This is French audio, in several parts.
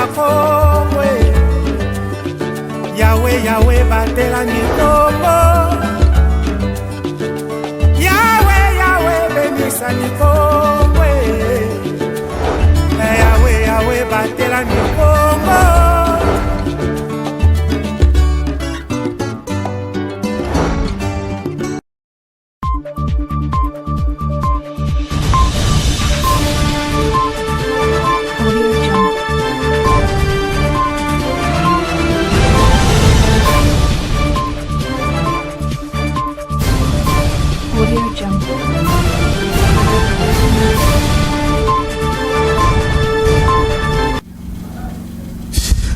Congo. Yahweh, Yahweh, batela mikongo. Yahweh, Yahweh, benisa mikongo. Yahweh, Yahweh, batela mikongo.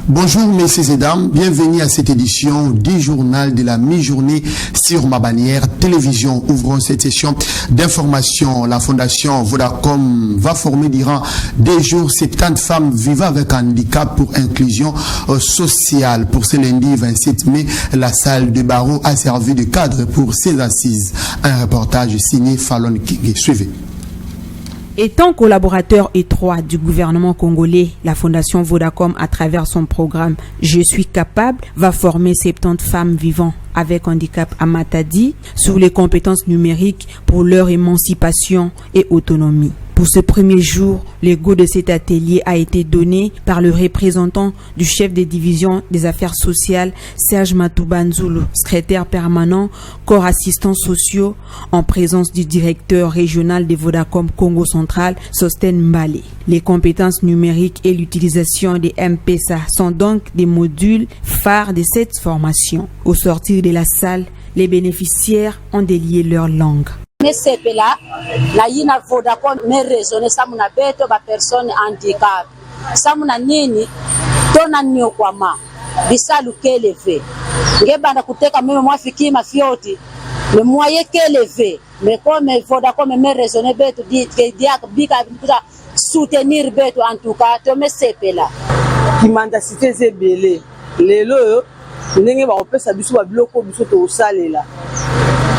Bonjour messieurs et dames, bienvenue à cette édition du journal de la mi-journée sur ma bannière télévision. Ouvrons cette session d'information. La fondation Vodacom va former durant des jours 70 femmes vivant avec handicap pour inclusion sociale. Pour ce lundi 27 mai, la salle de barreau a servi de cadre pour ces assises. Un reportage signé Fallon King. Suivez. Étant collaborateur étroit du gouvernement congolais, la Fondation Vodacom, à travers son programme « Je suis capable », va former 70 femmes vivant avec handicap à Matadi sur les compétences numériques pour leur émancipation et autonomie. Pour ce premier jour, le go de cet atelier a été donné par le représentant du chef des divisions des affaires sociales, Serge Matoubanzoulou, secrétaire permanent, corps assistants sociaux, en présence du directeur régional de Vodacom Congo Central, Sosten Mbale. Les compétences numériques et l'utilisation des M-Pesa sont donc des modules phares de cette formation. Au sortir de la salle, les bénéficiaires ont délié leur langue. Nesepela la yina Vodacom me raisonner samuna beto ba personne handicap samuna nini tona nyo kwa ma bisalu keleve ngebanda kuteka meme mwafiki mafioti le moyen keleve mais comme Vodacom me raisonner beto dit que dia bika bika soutenir beto en tout cas to me sepela kimanda cité zebele lelo ndenge ba opesa biso ba biloko biso to salela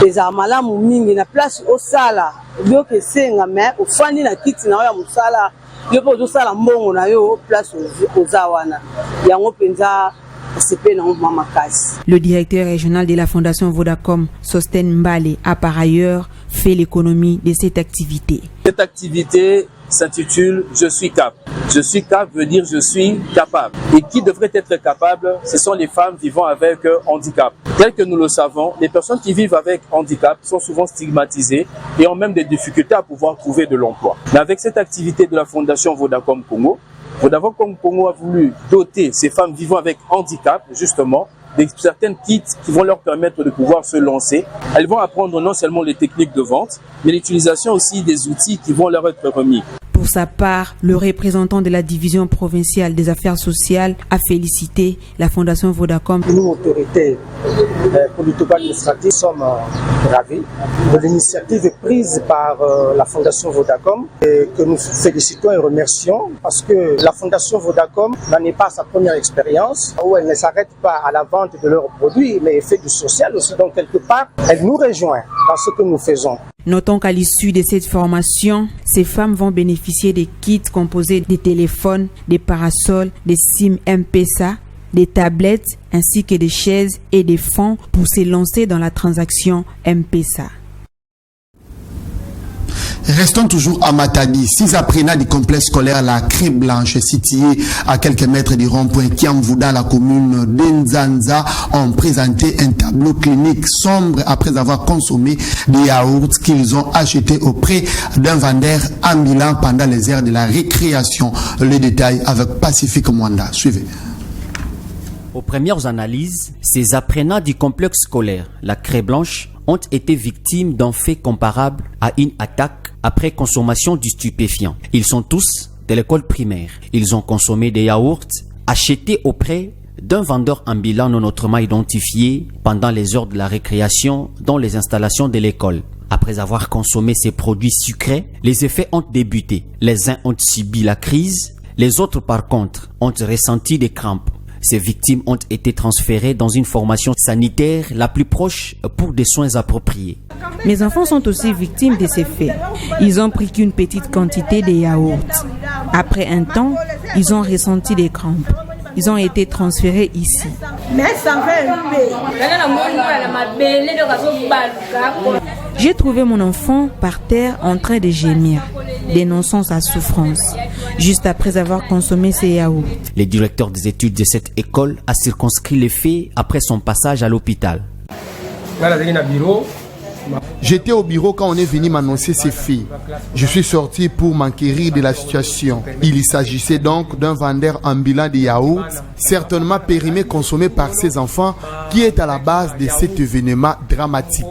eza malamu mingi na place au sala bio ke senga mais au fandi na kiti na ya musala yo po zo sala mbongo na yo place ozawana yango penza CP na mama kasi. Le directeur régional de la Fondation Vodacom, Sosten Mbale, a par ailleurs fait l'économie de cette activité. Cette activité s'intitule « Je suis cap ». Je suis cap veut dire je suis capable. Et qui devrait être capable? Ce sont les femmes vivant avec handicap. Tel que nous le savons, les personnes qui vivent avec handicap sont souvent stigmatisées et ont même des difficultés à pouvoir trouver de l'emploi. Mais avec cette activité de la Fondation Vodacom Congo, Vodacom Congo a voulu doter ces femmes vivant avec handicap, justement, de certaines kits qui vont leur permettre de pouvoir se lancer. Elles vont apprendre non seulement les techniques de vente, mais l'utilisation aussi des outils qui vont leur être remis. Pour sa part, le représentant de la division provinciale des affaires sociales a félicité la Fondation Vodacom. Nous, autorités politico-administratives, sommes ravis de l'initiative prise par la Fondation Vodacom et que nous félicitons et remercions parce que la Fondation Vodacom n'en est pas sa première expérience où elle ne s'arrête pas à la vente de leurs produits mais elle fait du social aussi. Donc quelque part, elle nous rejoint dans ce que nous faisons. Notons qu'à l'issue de cette formation, ces femmes vont bénéficier des kits composés des téléphones, des parasols, des SIM M-Pesa, des tablettes ainsi que des chaises et des fonds pour se lancer dans la transaction M-Pesa. Restons toujours à Matadi. 6 apprenants du complexe scolaire La Craie Blanche, situé à quelques mètres du rond-point Kiamvou dans la commune d'Nzanza, ont présenté un tableau clinique sombre après avoir consommé des yaourts qu'ils ont achetés auprès d'un vendeur ambulant pendant les heures de la récréation. Le détail avec Pacifique Mwanda. Suivez. Aux premières analyses, ces apprenants du complexe scolaire La Craie Blanche ont été victimes d'un fait comparable à une attaque après consommation du stupéfiant. Ils sont tous de l'école primaire. Ils ont consommé des yaourts achetés auprès d'un vendeur ambulant non autrement identifié pendant les heures de la récréation dans les installations de l'école. Après avoir consommé ces produits sucrés, les effets ont débuté. Les uns ont subi la crise, les autres par contre ont ressenti des crampes. Ces victimes ont été transférées dans une formation sanitaire la plus proche pour des soins appropriés. Mes enfants sont aussi victimes de ces faits. Ils ont pris qu'une petite quantité de yaourts. Après un temps, Ils ont ressenti des crampes. Ils ont été transférés ici. J'ai trouvé mon enfant par terre en train de gémir, dénonçant sa souffrance, juste après avoir consommé ses yaourts. Le directeur des études de cette école a circonscrit les faits après son passage à l'hôpital. J'étais au bureau quand on est venu m'annoncer ces faits. Je suis sorti pour m'enquérir de la situation. Il s'agissait donc d'un vendeur ambulant de yaourts, certainement périmé consommé par ses enfants, qui est à la base de cet événement dramatique.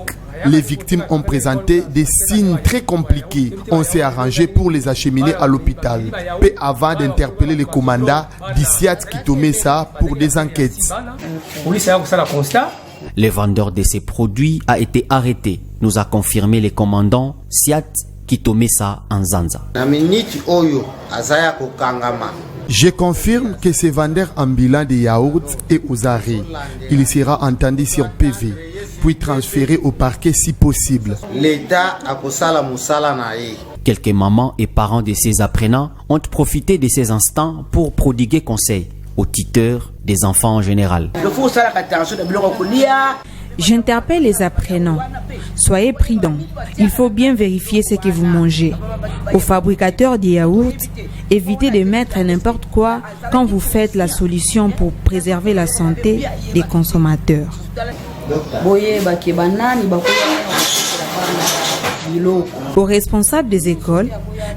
Les victimes ont présenté des signes très compliqués. On s'est arrangé pour les acheminer à l'hôpital. Peu avant d'interpeller le commandant d'Isiat Kitomesa pour des enquêtes. Le vendeur de ces produits a été arrêté, nous a confirmé le commandant Siat Kitomesa Nzanza. Je confirme que ce vendeur ambulant de yaourts est aux arrêts. Il sera entendu sur PV, puis transféré au parquet si possible. Quelques mamans et parents de ces apprenants ont profité de ces instants pour prodiguer conseil aux tuteurs des enfants en général. J'interpelle les apprenants. Soyez prudents. Il faut bien vérifier ce que vous mangez. Aux fabricateurs de yaourts, évitez de mettre n'importe quoi quand vous faites la solution pour préserver la santé des consommateurs. Aux responsables des écoles,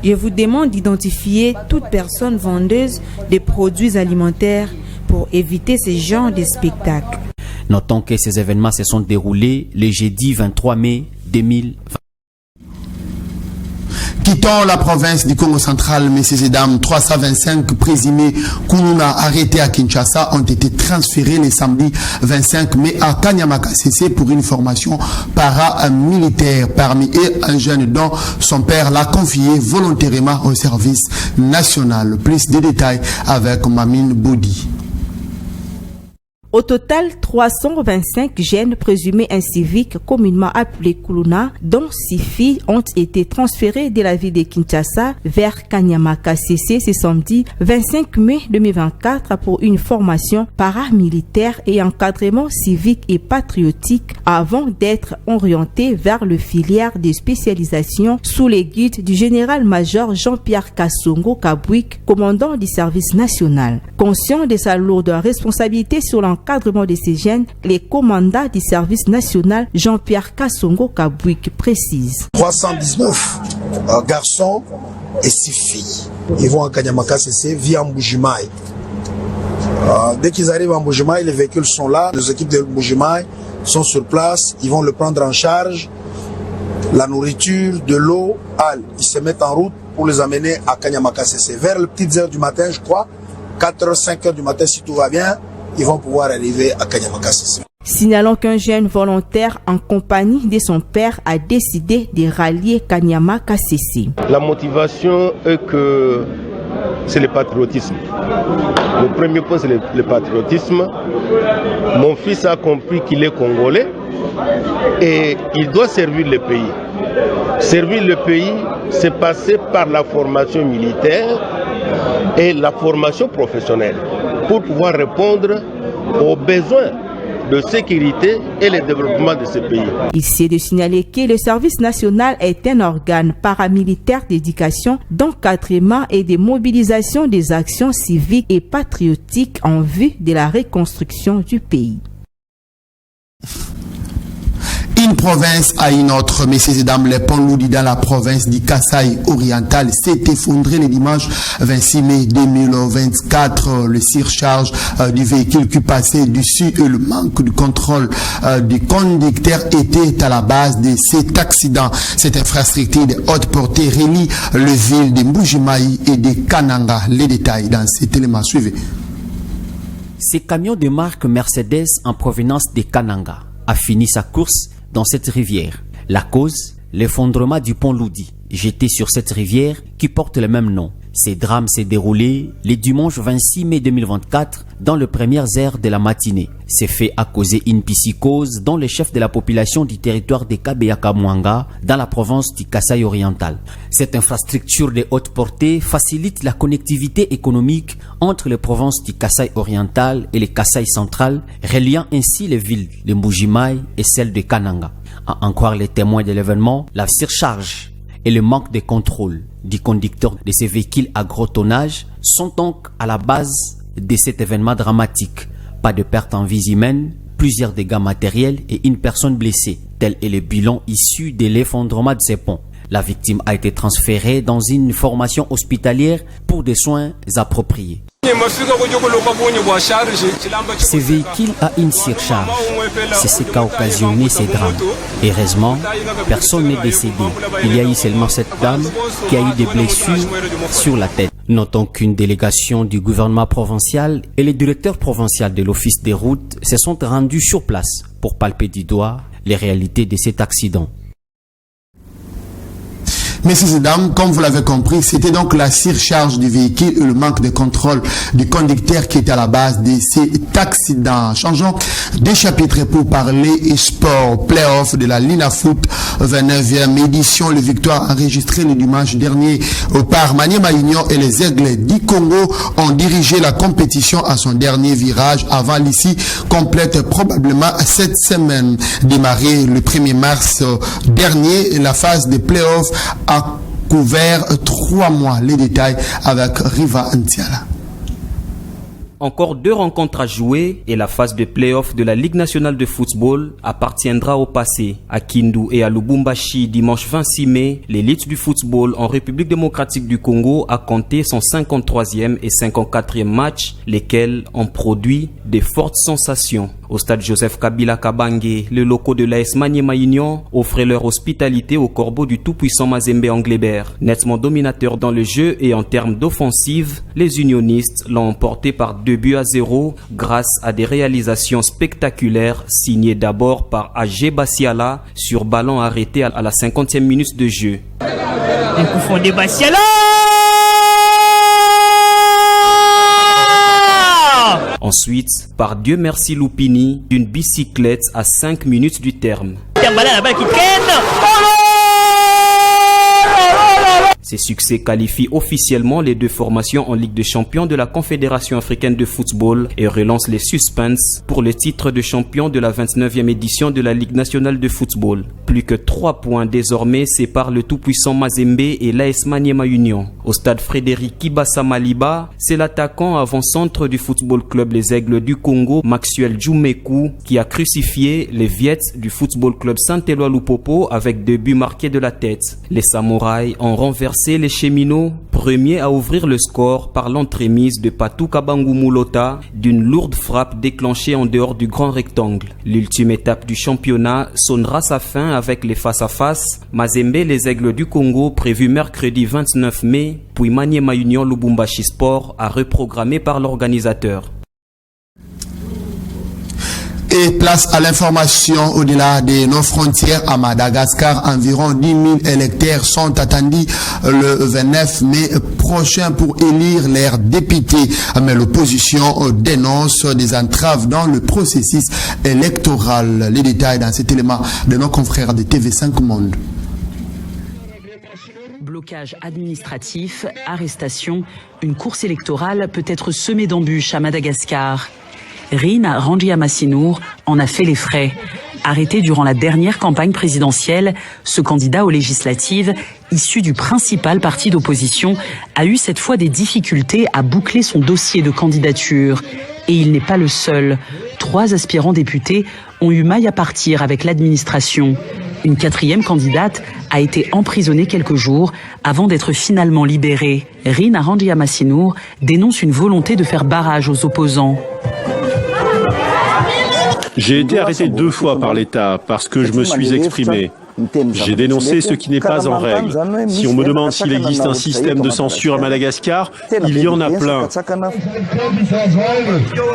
je vous demande d'identifier toute personne vendeuse de produits alimentaires pour éviter ce genre de spectacle. Notons que ces événements se sont déroulés le jeudi 23 mai 2020. Quittons la province du Congo central, messieurs et dames. 325 présumés Kounouna arrêtés à Kinshasa ont été transférés le samedi 25 mai à Kanyama-Kasese pour une formation paramilitaire. Parmi eux, un jeune dont son père l'a confié volontairement au service national. Plus de détails avec Mamine Boudi. Au total, 325 jeunes présumés inciviques communément appelés Kuluna, dont 6 filles, ont été transférés de la ville de Kinshasa vers Kanyama-Kasese ce samedi 25 mai 2024 pour une formation paramilitaire et encadrement civique et patriotique avant d'être orientés vers le filière de spécialisation sous les guides du général-major Jean-Pierre Kassongo Kabwik, commandant du service national. Conscient de sa lourde responsabilité sur l'encadrement de ces jeunes, les commandants du service national Jean-Pierre Kassongo Kabwik précise. 319 garçons et 6 filles. Ils vont à Kanyama-Kasese via Mbujimaï. Dès qu'ils arrivent à Mbujimaï, les véhicules sont là, les équipes de Mbujimaï sont sur place, ils vont le prendre en charge. La nourriture, de l'eau, ils se mettent en route pour les amener à Kanyama-Kasese. Vers les petites heures du matin, je crois, 4h, 5h du matin, si tout va bien, ils vont pouvoir arriver à Kanyama-Kasese. Signalons qu'un jeune volontaire en compagnie de son père a décidé de rallier Kanyama-Kasese. La motivation est que c'est le patriotisme. Le premier point, c'est le patriotisme. Mon fils a compris qu'il est congolais et il doit servir le pays. Servir le pays, c'est passer par la formation militaire et la formation professionnelle pour pouvoir répondre aux besoins de sécurité et le développement de ce pays. Ici est de signaler que le service national est un organe paramilitaire d'éducation, d'encadrement et de mobilisation des actions civiques et patriotiques en vue de la reconstruction du pays. Une province à une autre, messieurs et dames, le pont Loudi dans la province du Kasaï oriental s'est effondré le dimanche 26 mai 2024. Le surcharge du véhicule qui passait dessus et le manque de contrôle du conducteur était à la base de cet accident. Cette infrastructure de haute portée relie les villes de Mbujimaï et de Kananga. Les détails dans cet élément suivi. Ces camions de marque Mercedes en provenance de Kananga a fini sa course dans cette rivière. La cause, l'effondrement du pont Loudi, jeté sur cette rivière qui porte le même nom. Ces drames s'est déroulé le dimanche 26 mai 2024 dans les premières heures de la matinée. Ces faits a causé une psychose dans les chefs de la population du territoire de Kabeya-Kamwanga dans la province du Kasaï oriental. Cette infrastructure de haute portée facilite la connectivité économique entre les provinces du Kasaï oriental et le Kasaï central, reliant ainsi les villes de Mbuji-Mayi et celles de Kananga. À en croire les témoins de l'événement, la surcharge et le manque de contrôle du conducteur de ces véhicules à gros tonnage sont donc à la base de cet événement dramatique. Pas de perte en vie humaine, plusieurs dégâts matériels et une personne blessée. Tel est le bilan issu de l'effondrement de ces ponts. La victime a été transférée dans une formation hospitalière pour des soins appropriés. Ce véhicule a une surcharge. C'est ce qui a occasionné ces drames. Heureusement, personne n'est décédé. Il y a eu seulement cette dame qui a eu des blessures sur la tête. Notons qu'une délégation du gouvernement provincial et le directeur provincial de l'office des routes se sont rendus sur place pour palper du doigt les réalités de cet accident. Messieurs et dames, comme vous l'avez compris, c'était donc la surcharge du véhicule et le manque de contrôle du conducteur qui est à la base de cet accident. Changeons de chapitre pour parler sport. Playoff de la Lina Foot 29e édition. Les victoires enregistrées le dimanche dernier par Maniema Union et les Aigles du Congo ont dirigé la compétition à son dernier virage avant l'issue complète probablement cette semaine. Démarré le 1er mars dernier, la phase de playoff a couvert 3 mois. Les détails avec Riva Antiala. Encore 2 rencontres à jouer et la phase de play-off de la Ligue nationale de football appartiendra au passé. À Kindu et à Lubumbashi, dimanche 26 mai, l'élite du football en République démocratique du Congo a compté son 53e et 54e match, lesquels ont produit de fortes sensations. Au stade Joseph Kabila Kabange, les locaux de l'AS Maniema Union offraient leur hospitalité au corbeau du tout-puissant Mazembe Anglebert. Nettement dominateur dans le jeu et en termes d'offensive, les unionistes l'ont emporté par 2-0 grâce à des réalisations spectaculaires signées d'abord par AG Bassiala sur ballon arrêté à la 50e minute de jeu. Un coup fondé Bassiala! Ensuite, par Dieu merci Lupini, d'une bicyclette à 5 minutes du terme. Ces succès qualifient officiellement les 2 formations en Ligue des Champions de la Confédération africaine de football et relancent les suspens pour le titre de champion de la 29e édition de la Ligue nationale de football. Plus que 3 points désormais séparent le tout-puissant Mazembe et l'AS Maniema Union. Au stade Frédéric Kibasa Maliba, c'est l'attaquant avant-centre du football club Les Aigles du Congo, Maxwell Djoumekou, qui a crucifié les Viettes du football club Saint-Éloi Lupopo avec 2 buts marqués de la tête. Les Samouraïs ont renversé les Cheminots, premiers à ouvrir le score par l'entremise de Patou Kabangu Mulota d'une lourde frappe déclenchée en dehors du grand rectangle. L'ultime étape du championnat sonnera sa fin avec les face-à-face Mazembe les Aigles du Congo prévu mercredi 29 mai, puis Maniema Union Lubumbashi Sport à reprogrammer par l'organisateur. Et place à l'information au-delà de nos frontières à Madagascar. Environ 10 000 électeurs sont attendus le 29 mai prochain pour élire leurs députés. Mais l'opposition dénonce des entraves dans le processus électoral. Les détails dans cet élément de nos confrères de TV5 Monde. Blocage administratif, arrestation, une course électorale peut être semée d'embûches à Madagascar. Rina Randriamassinour en a fait les frais. Arrêté durant la dernière campagne présidentielle, ce candidat aux législatives, issu du principal parti d'opposition, a eu cette fois des difficultés à boucler son dossier de candidature. Et il n'est pas le seul. 3 aspirants députés ont eu maille à partir avec l'administration. Une 4e candidate a été emprisonnée quelques jours avant d'être finalement libérée. Rina Randriamassinour dénonce une volonté de faire barrage aux opposants. J'ai été arrêté 2 fois par l'État parce que je me suis exprimé. J'ai dénoncé ce qui n'est pas en règle. Si on me demande s'il existe un système de censure à Madagascar, il y en a plein.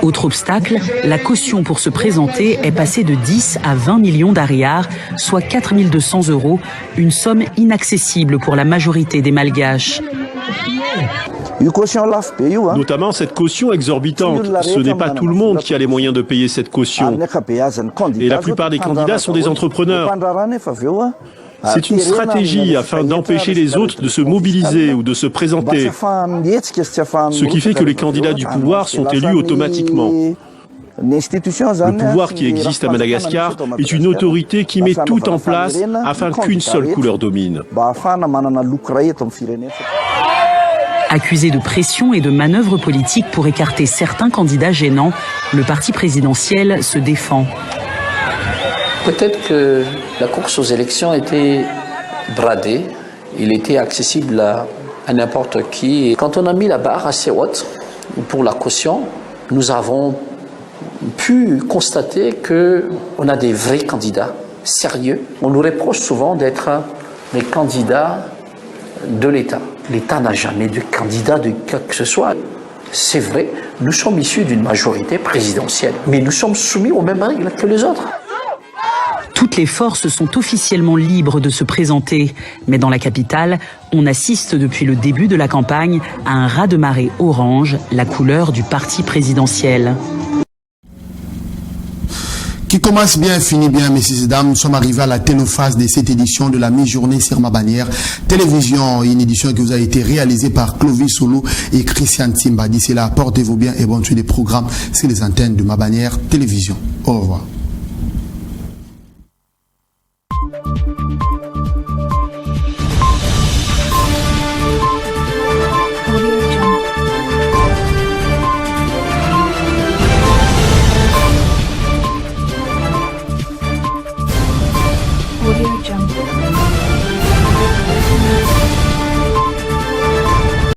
Autre obstacle, la caution pour se présenter est passée de 10 à 20 millions d'ariars, soit 4 200 €, une somme inaccessible pour la majorité des Malgaches. Notamment cette caution exorbitante. Ce n'est pas tout le monde qui a les moyens de payer cette caution. Et la plupart des candidats sont des entrepreneurs. C'est une stratégie afin d'empêcher les autres de se mobiliser ou de se présenter. Ce qui fait que les candidats du pouvoir sont élus automatiquement. Le pouvoir qui existe à Madagascar est une autorité qui met tout en place afin qu'une seule couleur domine. Accusé de pression et de manœuvres politiques pour écarter certains candidats gênants, le parti présidentiel se défend. Peut-être que la course aux élections était bradée, il était accessible à n'importe qui. Et quand on a mis la barre assez haute pour la caution, nous avons pu constater qu'on a des vrais candidats sérieux. On nous reproche souvent d'être les candidats de l'État. L'État n'a jamais de candidat de quoi que ce soit. C'est vrai, nous sommes issus d'une majorité présidentielle, mais nous sommes soumis aux mêmes règles que les autres. Toutes les forces sont officiellement libres de se présenter, mais dans la capitale, on assiste depuis le début de la campagne à un raz-de-marée orange, la couleur du parti présidentiel. Qui commence bien, finit bien, messieurs et dames. Nous sommes arrivés à la téléphase de cette édition de la mi-journée sur Mabanière Télévision. Une édition qui vous a été réalisée par Clovis Solo et Christian Timba. D'ici là, portez-vous bien et bonne suite des programmes sur les antennes de Mabanière Télévision. Au revoir.